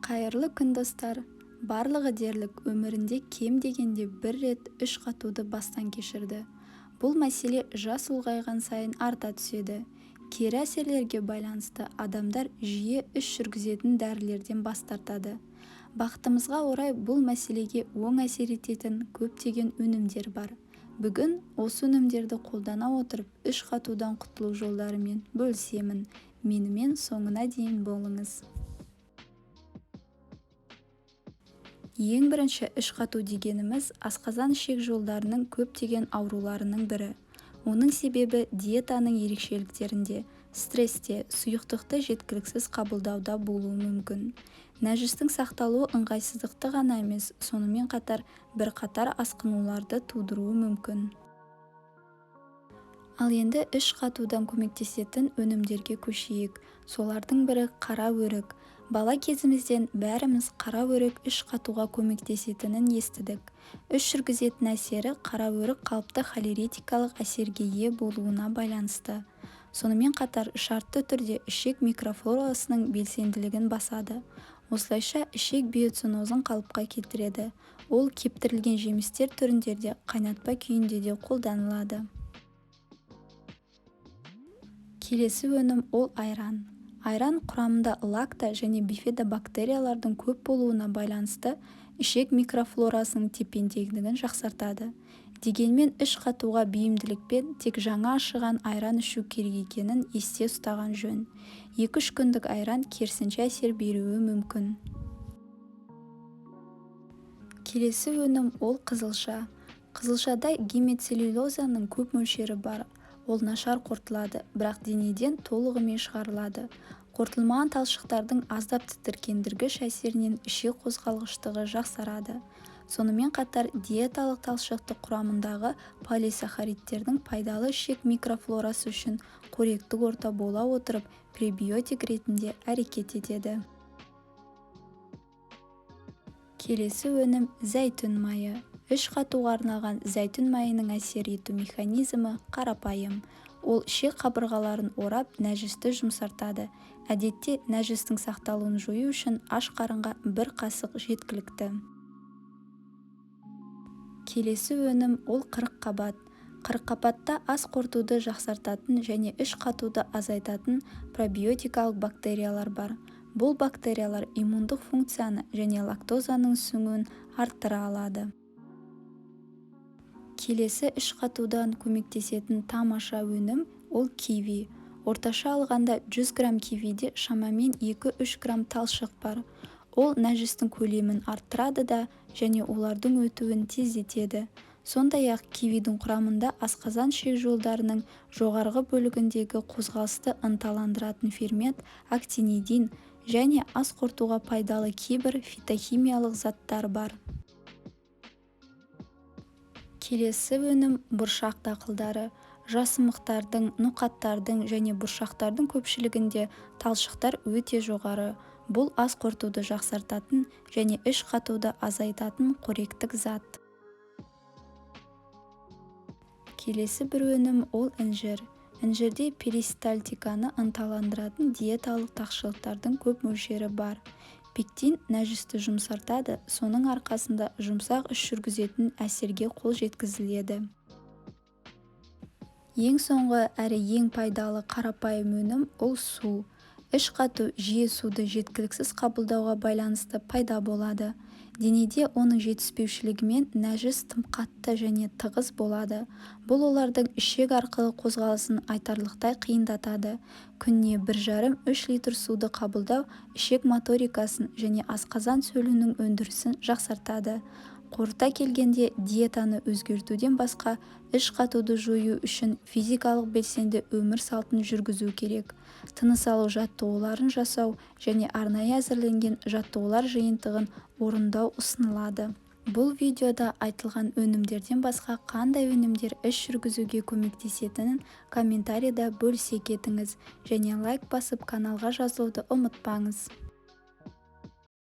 Қайырлы күн достар. Барлығы дерлік өмірінде кем дегенде бір рет іш қатуды бастан кешірді. Бұл мәселе жас ұлғайған сайын арта түседі. Кері әсерлерге байланысты адамдар жиі іш жүргізетін дәрілерден бас тартады. Бақытымызға орай бұл мәселеге оң әсер ететін көптеген өнімдер бар. Бүгін осы өнімдерді қолдана отырып іш қатудан құтылу жолдарымен бөлісемін. Менімен соңына дейін болыңыз. Ең бірінші іш қату дегеніміз асқазан ішек жолдарының көптеген ауруларының бірі. Оның себебі диетаның ерекшеліктерінде, стрессте, сұйықтықты жеткіліксіз қабылдауда болуы мүмкін. Нәжістің сақталуы ыңғайсыздықты ғана емес, сонымен қатар бірқатар асқынуларды тудыруы мүмкін. Ал енді іш қатудан көмектесетін өнімдерге көшейік. Солардың бірі қара өрік. Бала кезімізден бәріміз қара өрік іш қатуға көмектесетінін естідік. Іш жүргізетін әсері қара өрік қалыпты холеретикалық әсерге ие болуына байланысты. Сонымен қатар шартты түрде ішек микрофлорасының белсенділігін басады. Осылайша ішек биоцинозын қалыпқа келтіреді. Ол кептірілген жемістер түрінде де, қайнатпа күйінде де қолданылады. Келесі өнім ол айран. Айран құрамында лакта және бифидобактериялардың көп болуына байланысты ішек микрофлорасының тепе-теңдігін жақсартады. Дегенмен іш қатуға бейімділікпен тек жаңа ашыған айран ішу керек екенін есте ұстаған жөн. 2-3 күндік айран керісінше әсер беруі мүмкін. Келесі өнім ол қызылша. Қызылшада гемицеллюлозаның көп мөлшері бар. Ол нашар қорытылады, бірақ денеден толығымен шығарылады. Қорытылмаған талшықтардың аздап тітіркендіргіш әсерінен ішек қозғалғыштығы жақсарады. Сонымен қатар диеталық талшықты құрамындағы полисахаридтердің пайдалы ішек микрофлорасы үшін қоректік орта бола отырып пребиотик ретінде әрекет етеді. Келесі өнім зәйтүн майы. Іш қатуға арналған зәйтүн майының әсер ету механизмі қарапайым. Ол ішек қабырғаларын орап, нәжісті жұмсартады. Әдетте нәжістің сақталуын жою үшін аш қарынға 1 қасық жеткілікті. Келесі өнім ол қырыққабат. Қырыққабатта ас қорытуды жақсартатын және іш қатуды азайтатын пробиотикалық бактериялар бар. Бұл бактериялар иммундық функцияны және лактозаның сіңуін арттыра алады. Келесі іш қатудан көмектесетін тамаша өнім ол киви. Орташа алғанда 100 грамм кивиде шамамен 2-3 грамм талшық бар. Ол нәжістің көлемін арттырады да және олардың өтуін тездетеді. Сондай-ақ кивидің құрамында асқазан ішек жолдарының жоғарғы бөлігіндегі қозғалысты ынталандыратын фермент актинидин және ас қорытуға пайдалы кейбір фитохимиялық заттар бар. Келесі өнім бұршақ дақылдары. Жасымықтардың, ноқаттардың және бұршақтардың көпшілігінде талшықтар өте жоғары. Бұл ас қорытуды жақсартатын және іш қатуды азайтатын қоректік зат. Келесі бір өнім ол інжір. Інжірде перистальтиканы ынталандыратын диеталық тақшылықтардың көп мөлшері бар. Пектин нәжісті жұмсартады, соның арқасында жұмсақ іш жүргізетін әсерге қол жеткізіледі. Ең соңғы әрі ең пайдалы қарапайым өнім ол су. Іш қату жиі суды жеткіліксіз қабылдауға байланысты пайда болады. Денеде оның жетіспеушілігімен нәжіс тым қатты және тығыз болады. Бұл олардың ішек арқылы қозғалысын айтарлықтай қиындатады. Күніне 1,5-3 литр суды қабылдау ішек моторикасын және асқазан сөлінің өндірісін жақсартады. Қорыта келгенде диетаны өзгертуден басқа іш қатуды жою үшін физикалық белсенді өмір салтын жүргізу керек. Тыныс алу жаттығуларын жасау және арнайы әзірленген жаттығулар жиынтығын орындау ұсынылады. Бұл видеода айтылған өнімдерден басқа қандай өнімдер іш жүргізуге көмектесетінін комментарийда бөлісе кетіңіз және лайк басып каналға жазылуды ұмытпаңыз.